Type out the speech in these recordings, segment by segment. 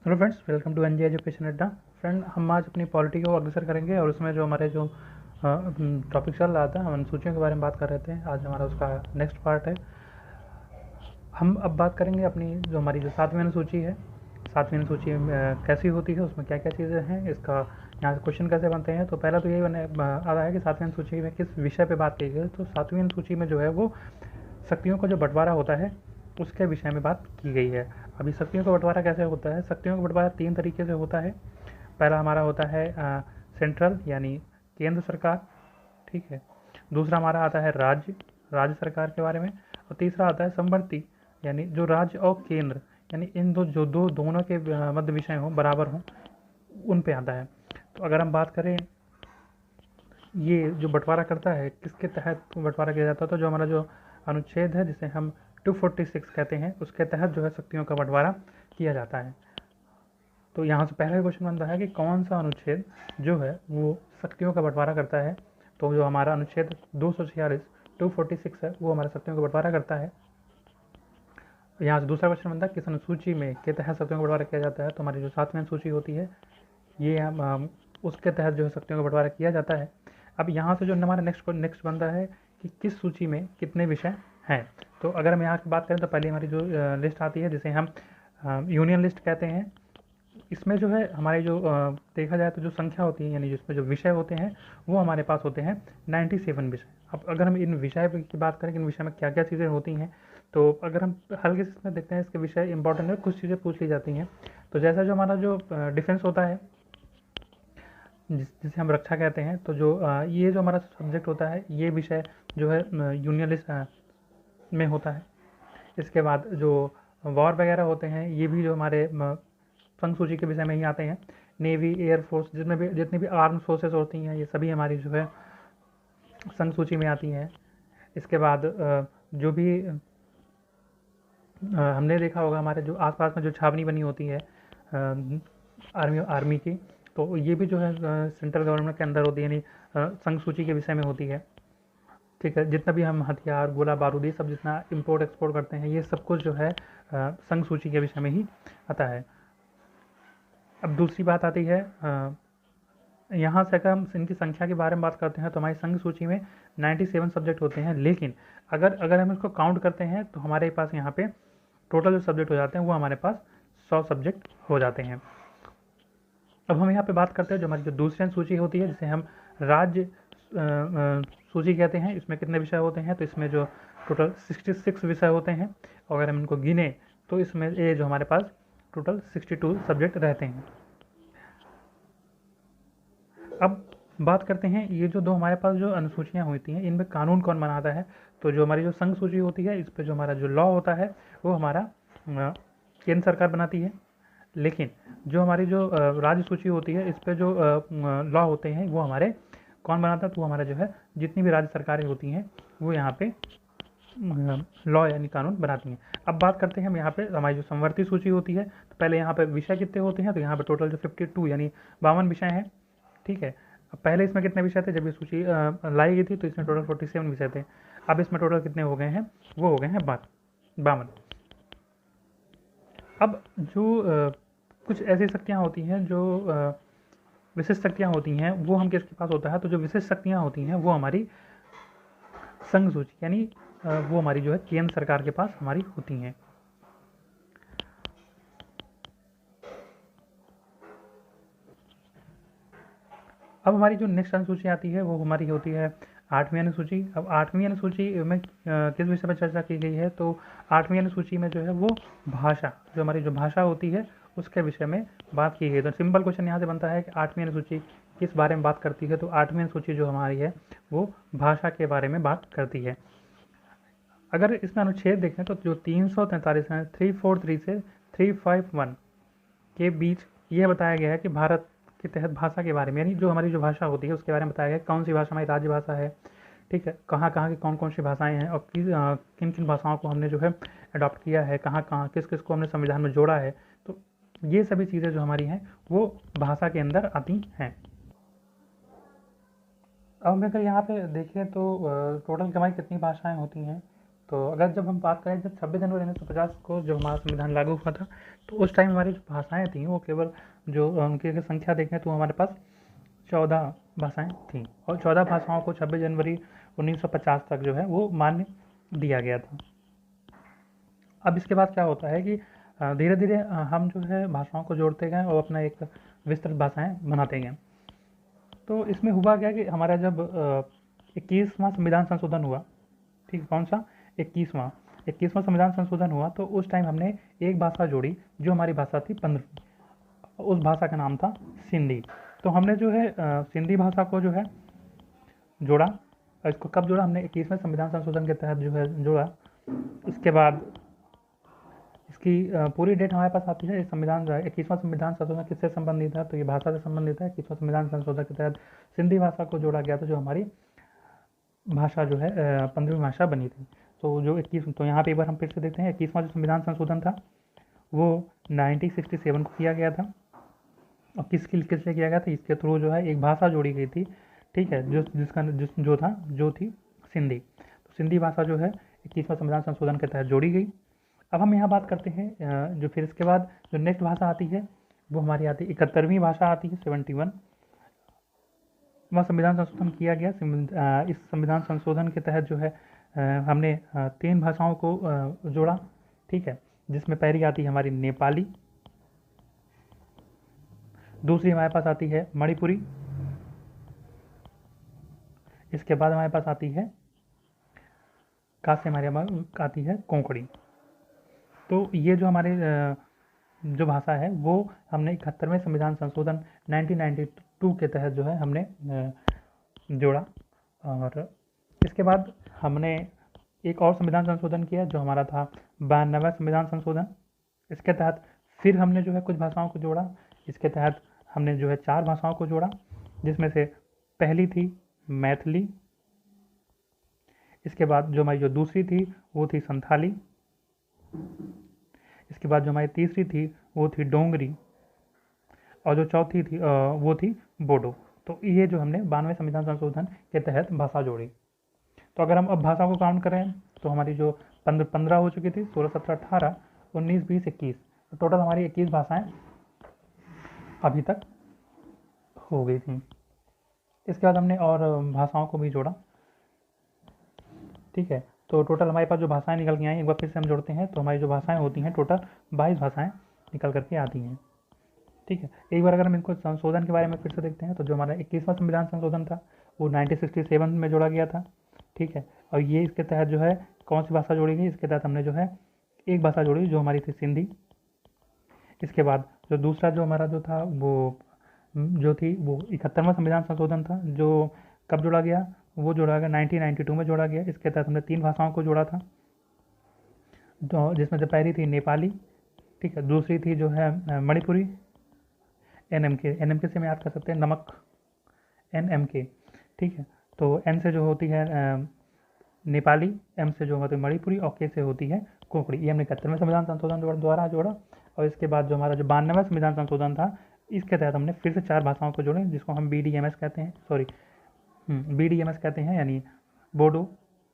Hello friends, welcome to NJ education Adda. Friend, हम आज अपनी पॉलिटी को अग्रसर करेंगे और उसमें जो हमारे जो टॉपिक चल रहा था, हम अनुसूचियों के बारे में बात कर रहे थे। आज हमारा उसका नेक्स्ट पार्ट है। हम अब बात करेंगे अपनी जो हमारी जो 7वीं अनुसूची है। 7वीं अनुसूची कैसी होती है, उसमें क्या क्या चीज़ें हैं, इसका यहाँ से क्वेश्चन कैसे बनते हैं। तो पहला तो यही आ रहा है कि 7वीं अनुसूची में किस विषय पे बात की गई है। तो 7वीं अनुसूची में जो है वो शक्तियों का जो बंटवारा होता है उसके विषय में बात की गई है। अभी शक्तियों का बंटवारा कैसे होता है? शक्तियों का बंटवारा 3 तरीके से होता है। पहला हमारा होता है सेंट्रल यानी केंद्र सरकार, ठीक है। दूसरा हमारा आता है राज्य राज्य सरकार के बारे में। और तीसरा आता है समवर्ती यानी जो राज्य और केंद्र यानी इन दोनों के मध्य विषय हों, बराबर हों, उन पे आता है। तो अगर हम बात करें ये जो बंटवारा करता है किसके तहत बंटवारा किया जाता है, तो जो हमारा जो अनुच्छेद है जिसे हम 246 कहते हैं, उसके तहत जो है शक्तियों का बंटवारा किया जाता है। तो यहाँ से पहला क्वेश्चन बनता है कि कौन सा अनुच्छेद जो है वो शक्तियों का बंटवारा करता है। तो जो हमारा अनुच्छेद 246 246 है वो हमारा शक्तियों का बंटवारा करता है। यहाँ से दूसरा क्वेश्चन बनता है किस अनुसूची में के तहत शक्तियों का बंटवारा किया जाता है। तो हमारी जो 7वीं अनुसूची होती है ये हम उसके तहत जो है शक्तियों का बंटवारा किया जाता है। अब यहाँ से जो हमारा नेक्स्ट बनता है कि किस सूची में कितने विषय हैं। तो अगर हम यहाँ की बात करें तो पहले हमारी जो लिस्ट आती है जिसे हम यूनियन लिस्ट कहते हैं। इसमें जो है हमारे जो देखा जाए तो जो संख्या होती है यानी जिसमें जो विषय होते हैं वो हमारे पास होते हैं 97 विषय। अब अगर हम इन विषय की बात करें कि इन विषय में क्या क्या चीज़ें होती हैं, तो अगर हम हल्के से इसमें देखते हैं इसके विषय इंपॉर्टेंट है, कुछ चीज़ें पूछ ली जाती हैं। तो जैसा जो हमारा जो डिफेंस होता है जिसे हम रक्षा कहते हैं, तो जो ये जो हमारा सब्जेक्ट होता है ये विषय जो है यूनियन लिस्ट में होता है। इसके बाद जो वॉर वगैरह होते हैं ये भी जो हमारे संघ सूची के विषय में ही आते हैं। नेवी, एयरफोर्स, जिसमें भी जितनी भी आर्म फोर्सेस होती हैं ये सभी हमारी जो है संघ सूची में आती हैं। इसके बाद जो भी हमने देखा होगा हमारे जो आसपास में जो छावनी बनी होती है आर्मी की, तो ये भी जो है सेंट्रल गवर्नमेंट के अंदर होती है, यानी संघ सूची के विषय में होती है। ठीक है, जितना भी हम हथियार, गोला बारूद, ये सब जितना इंपोर्ट एक्सपोर्ट करते हैं ये सब कुछ जो है संघ सूची के विषय में ही आता है। अब दूसरी बात आती है यहाँ से अगर हम इनकी संख्या के बारे में बात करते हैं तो हमारी संघ सूची में 97 सब्जेक्ट होते हैं। लेकिन अगर अगर हम इसको काउंट करते हैं तो हमारे पास यहाँ पे टोटल जो सब्जेक्ट हो जाते हैं वो हमारे पास 100 सब्जेक्ट हो जाते हैं। अब हम यहाँ पे बात करते हैं जो हमारी जो दूसरी सूची होती है जिसे हम राज्य सूची कहते हैं। इसमें कितने विषय होते हैं, तो इसमें जो टोटल 66 विषय होते हैं। और अगर हम इनको गिने तो इसमें ये जो हमारे पास टोटल 62 सब्जेक्ट रहते हैं। अब बात करते हैं ये जो दो हमारे पास जो अनुसूचियाँ होती हैं इनमें कानून कौन बनाता है। तो जो हमारी जो संघ सूची होती है इस पर जो हमारा जो लॉ होता है वो हमारा केंद्र सरकार बनाती है। लेकिन जो हमारी जो राज्य सूची होती है इस पर जो लॉ होते हैं वो हमारे कौन बनाता है, तो हमारा जो है जितनी भी राज्य सरकारें होती हैं वो यहाँ पे लॉ यानी कानून बनाती हैं। अब बात करते हैं हम यहाँ पे हमारी जो समवर्ती सूची होती है। तो पहले यहाँ पे विषय कितने होते हैं, तो यहाँ पे टोटल जो 52 यानी 52 विषय हैं। ठीक है, अब पहले इसमें कितने विषय थे जब ये सूची लाई गई थी, तो इसमें टोटल 47 विषय थे। अब इसमें टोटल कितने हो गए हैं, वो हो गए हैं 52। अब जो कुछ ऐसी शक्तियाँ होती हैं जो विशिष्ट शक्तियाँ होती हैं वो हम किसके पास होता है, तो जो विशिष्ट शक्तियाँ होती हैं वो हमारी संघ सूची यानी वो हमारी जो है केंद्र सरकार के पास हमारी होती हैं। अब हमारी जो नेक्स्ट अनुसूची आती है वो हमारी होती है 8वीं अनुसूची। अब 8वीं अनुसूची में किस विषय पर चर्चा की गई है, तो 8वीं अनुसूची में जो है वो भाषा, जो हमारी जो भाषा होती है उसके विषय में बात की गई। तो सिंपल क्वेश्चन यहाँ से बनता है कि 8वीं अनुसूची किस बारे में बात करती है, तो 8वीं अनुसूची जो हमारी है वो भाषा के बारे में बात करती है। अगर इसमें अनुच्छेद देखें तो जो 343 है 343 से 351 के बीच यह बताया गया है कि भारत के तहत भाषा के बारे में, यानी जो हमारी जो भाषा होती है उसके बारे में बताया गया है कौन सी भाषा हमारी राज्य भाषा है। ठीक है, कहाँ कहाँ की कौन कौन सी भाषाएं हैं और किन किन भाषाओं को हमने जो है अडॉप्ट किया है, कहाँ कहाँ किस किस को हमने संविधान में जोड़ा है। तो ये सभी चीज़ें जो हमारी हैं वो भाषा के अंदर आती हैं। अब हम अगर यहाँ पे देखें तो टोटल हमारी कितनी भाषाएं होती हैं, तो अगर जब हम बात करें जब 26 जनवरी 1950 को जब हमारा संविधान लागू हुआ था, तो उस टाइम हमारी जो भाषाएं थी वो केवल जो उनकी अगर संख्या देखें तो हमारे पास 14 भाषाएं थीं, और 14 भाषाओं को 26 जनवरी 1950 तक जो है वो मान्य दिया गया था। अब इसके बाद क्या होता है कि धीरे धीरे हम जो है भाषाओं को जोड़ते गए और अपना एक विस्तृत भाषाएं बनाते गए। तो इसमें हुआ क्या कि हमारा जब 21वां संविधान संशोधन हुआ, ठीक, कौन सा 21वां संविधान संशोधन हुआ, तो उस टाइम हमने एक भाषा जोड़ी जो हमारी भाषा थी 15वीं, उस भाषा का नाम था सिंधी। तो हमने जो है सिंधी भाषा को जो है जोड़ा, और इसको कब जोड़ा हमने 21वें संविधान संशोधन के तहत जो है जोड़ा। इसके बाद इसकी पूरी डेट हमारे पास आती है। संविधान जो है 21वां संविधान संशोधन किससे संबंधित है, तो ये भाषा से संबंधित है। 21वां संविधान संशोधन के तहत सिंधी भाषा को जोड़ा गया था, जो हमारी भाषा जो है 15वीं भाषा बनी थी। तो जो 21, तो यहाँ पे एक बार हम फिर से देखते हैं, 21वां जो संविधान संशोधन था वो 1967 को किया गया था। और किसके लिए किया गया था, इसके थ्रू जो है एक भाषा जोड़ी गई थी, ठीक है, जो थी सिंधी। तो सिंधी भाषा जो है 21वां संविधान संशोधन के तहत जोड़ी गई। अब हम यहाँ बात करते हैं जो फिर इसके बाद जो नेक्स्ट भाषा आती है वो हमारी आती है 71वीं भाषा आती है 71। वह संविधान संशोधन किया गया। इस संविधान संशोधन के तहत जो है हमने 3 भाषाओं को जोड़ा, ठीक है, जिसमें पहली आती है हमारी नेपाली, दूसरी हमारे पास आती है मणिपुरी, इसके बाद हमारे पास आती है हमारे आती है कोंकणी। तो ये जो हमारे जो भाषा है वो हमने 71वें संविधान संशोधन 1992 के तहत जो है हमने जोड़ा। और इसके बाद हमने एक और संविधान संशोधन किया जो हमारा था 92वां संविधान संशोधन। इसके तहत फिर हमने जो है कुछ भाषाओं को जोड़ा। इसके तहत हमने जो है 4 भाषाओं को जोड़ा, जिसमें से पहली थी मैथिली, इसके बाद जो हमारी जो दूसरी थी वो थी संथाली, इसके बाद जो हमारी तीसरी थी वो थी डोंगरी, और जो चौथी थी वो थी बोडो। तो ये जो हमने 92वें संविधान संशोधन के तहत भाषा जोड़ी। तो अगर हम अब भाषा को काउंट करें तो हमारी जो 15 हो चुकी थी, 16, 17, 18, 19, 20, 21, तो टोटल हमारी 21 भाषाएं अभी तक हो गई थी। इसके बाद हमने और भाषाओं को भी जोड़ा, ठीक है। तो टोटल हमारे पास जो भाषाएं निकल के आई, एक बार फिर से हम जोड़ते हैं तो हमारी जो भाषाएं होती हैं टोटल 22 भाषाएं निकल करके आती हैं, ठीक है। एक बार अगर हम इनको संशोधन के बारे में फिर से देखते हैं तो जो हमारा 21वां संविधान संशोधन था वो 1967 में जोड़ा गया था, ठीक है। और ये इसके तहत जो है कौन सी भाषा जोड़ी गई, इसके तहत हमने जो है एक भाषा जोड़ी जो हमारी थी सिंधी। इसके बाद जो दूसरा जो हमारा जो था वो जो थी वो 71वां संविधान संशोधन था, जो कब जोड़ा गया, वो जोड़ा गया 1992 में जोड़ा गया। इसके तहत हमने 3 भाषाओं को जोड़ा था, जिसमें से पहली थी नेपाली, ठीक है, दूसरी थी जो है मणिपुरी, एनएमके से हम याद कर सकते हैं नमक, एनएमके, ठीक है। तो एन से जो होती है नेपाली, एम से जो होती है मणिपुरी, और के से होती है कोंकणी। ये हमने 71वें संविधान संशोधन द्वारा जोड़ा। और इसके बाद जो हमारा जो 92वां संविधान संशोधन था, इसके तहत हमने फिर से 4 भाषाओं को जोड़े, जिसको हम BDMS कहते हैं, BDMS कहते हैं, यानी बोडो,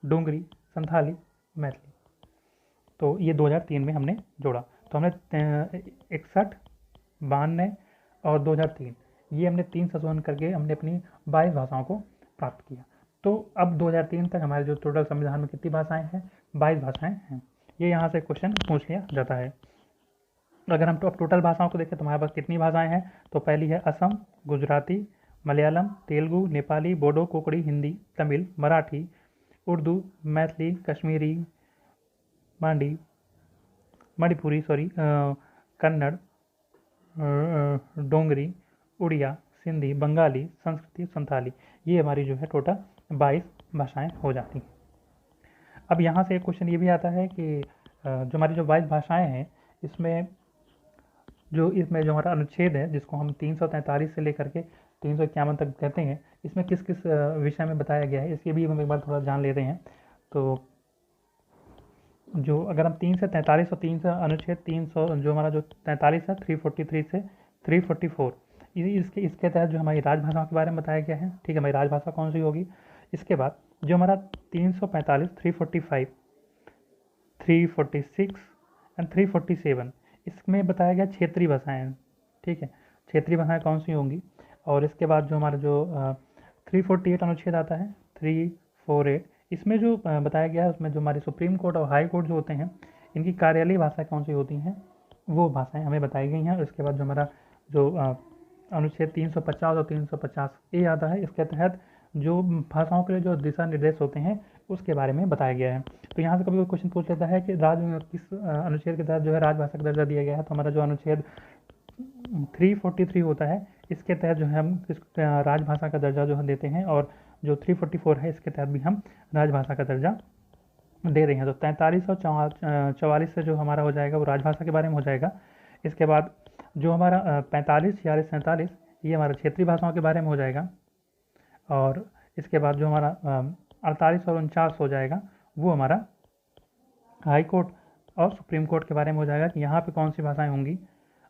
डोंगरी, संथाली, मैथिली। तो ये 2003 में हमने जोड़ा। तो हमने 61, 92 और 2003 ये हमने 3 संशोधन करके हमने अपनी 22 भाषाओं को प्राप्त किया। तो अब 2003 तक हमारे जो टोटल संविधान में कितनी भाषाएं हैं, 22 भाषाएं हैं। ये यहाँ से क्वेश्चन पूछ लिया जाता है। अगर हम टोटल भाषाओं को देखें तो हमारे पास कितनी भाषाएं हैं, तो पहली है असम, गुजराती, मलयालम, तेलुगु, नेपाली, बोडो, कोंकणी, हिंदी, तमिल, मराठी, उर्दू, मैथिली, कश्मीरी, मणिपुरी, कन्नड़, डोंगरी, उड़िया, सिंधी, बंगाली, संस्कृत, संथाली। ये हमारी जो है टोटल 22 भाषाएं हो जाती हैं। अब यहाँ से एक क्वेश्चन ये भी आता है कि जो हमारी जो 22 भाषाएं हैं इसमें जो हमारा अनुच्छेद है, जिसको हम 343 से लेकर के 351 तक कहते हैं, इसमें किस किस विषय में बताया गया है, इसके भी हम एक बार थोड़ा जान लेते हैं। तो जो अगर हम 3 से 43 और 3 से अनुच्छेद 300 जो हमारा जो 43 है 343 से 344, इसके तहत जो हमारी राजभाषाओं के बारे में बताया गया है, ठीक है, हमारी राजभाषा कौन सी होगी। इसके बाद जो हमारा 345, 345 346 एंड 347। इसमें बताया गया क्षेत्रीय भाषाएँ, ठीक है, क्षेत्रीय भाषाएँ कौन सी होंगी। और इसके बाद जो हमारा जो 348 अनुच्छेद आता है, 348, इसमें जो बताया गया है उसमें जो हमारी सुप्रीम कोर्ट और हाई कोर्ट जो होते हैं, इनकी कार्यालयीय भाषाएँ कौन सी होती हैं, वो भाषाएँ हमें बताई गई हैं। इसके बाद जो हमारा जो अनुच्छेद 350 और 350A आता है, इसके तहत जो भाषाओं के लिए जो दिशा निर्देश होते हैं उसके बारे में बताया गया है। तो यहाँ से कभी कोई क्वेश्चन पूछ लेता है कि किस अनुच्छेद के तहत जो है राजभाषा का दर्जा दिया गया है, तो हमारा जो अनुच्छेद 343 होता है, इसके तहत जो है हम किस राजभाषा का दर्जा जो है देते हैं, और जो 344 है इसके तहत भी हम राजभाषा का दर्जा दे रहे हैं। तो 43 और 44 से जो हमारा हो जाएगा वो राजभाषा के बारे में हो जाएगा। इसके बाद जो हमारा 45, 46, 47 ये हमारा क्षेत्रीय भाषाओं के बारे में हो जाएगा। और इसके बाद जो हमारा 48 और 49 हो जाएगा वो हमारा हाई कोर्ट और सुप्रीम कोर्ट के बारे में हो जाएगा कि यहाँ पे कौन सी भाषाएं होंगी।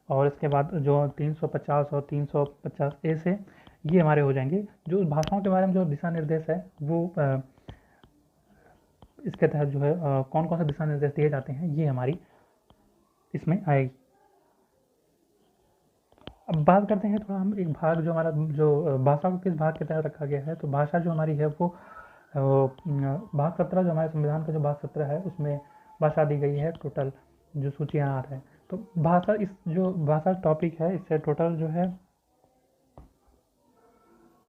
और इसके बाद जो 350 और 350A से ये हमारे हो जाएंगे। जो भाषाओं के बारे में जो दिशा निर्देश है वो इसके तहत जो है कौन कौन से दिशा निर्देश दिए जाते हैं ये हमारी इसमें आएगी। अब बात करते हैं थोड़ा हम एक भाग जो हमारा जो भाषा को किस भाग के तहत रखा गया है। तो भाषा जो हमारी है वो भाग 17 जो हमारे संविधान का जो भाग 17 है उसमें भाषा दी गई है। टोटल जो सूची यहाँ आ रहा है, तो भाषा इस जो भाषा टॉपिक है इससे टोटल जो है